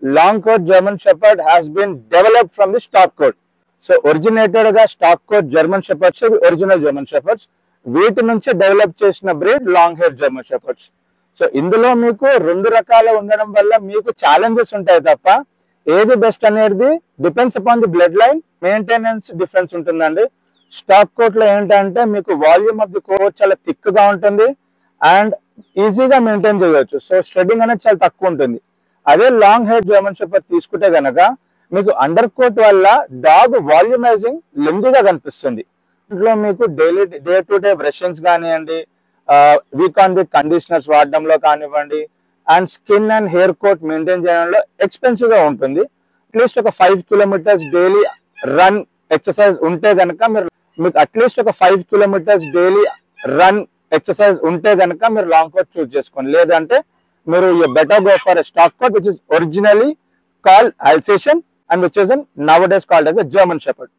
Long coat German shepherd has been developed from the stock coat. So originated గా stock coat German shepherds, original German shepherds, వీటి నుంచి develop చేసిన breed long hair German shepherds. So ఇందులో మీకు రెండు రకాలు ఉండడం వల్ల మీకు ఛాలెంజెస్ ఉంటాయి తప్ప ఏది బెస్ట్ అనేది depends upon the blood line, maintenance difference ఉంటుందండి. స్టాక్ కోట్ లో ఏంటంటే మీకు వాల్యూమ్ ఆఫ్ ది కోట్ చాలా థిక్ గా ఉంటుంది అండ్ ఈజీగా మెయింటైన్ చేయవచ్చు. సో స్ట్రెడ్డింగ్ అనేది చాలా తక్కువ ఉంటుంది. అదే లాంగ్ హెయిర్ జర్మన్ షెపర్డ్ తీసుకుంటే గనక మీకు అండర్ కోట్ వల్ల డాగ్ వాల్యూమైజింగ్ లెంతీగా కనిపిస్తుంది. ఇంట్లో మీకు daily day to day brushings కానివ్వండి, వీక్ ఆన్ వీక్ కండిషనర్స్ వాడడంలో కానివ్వండి, and skin and hair coat maintain చేయడంలో ఎక్స్పెన్సివ్ గా ఉంటుంది. అట్లీస్ట్ ఒక 5 కిలోమీటర్స్ డైలీ రన్ ఎక్సర్సైజ్ ఉంటే గనక మీకు అట్లీస్ట్ ఒక 5 కిలోమీటర్స్ డైలీ రన్ ఎక్సర్సైజ్ ఉంటే గనక మీరు లాంగ్ కోట్ చూస్ చేసుకోండి. లేదంటే మీరు better go for stock coat which is originally called Alsatian and which is nowadays called as a German shepherd.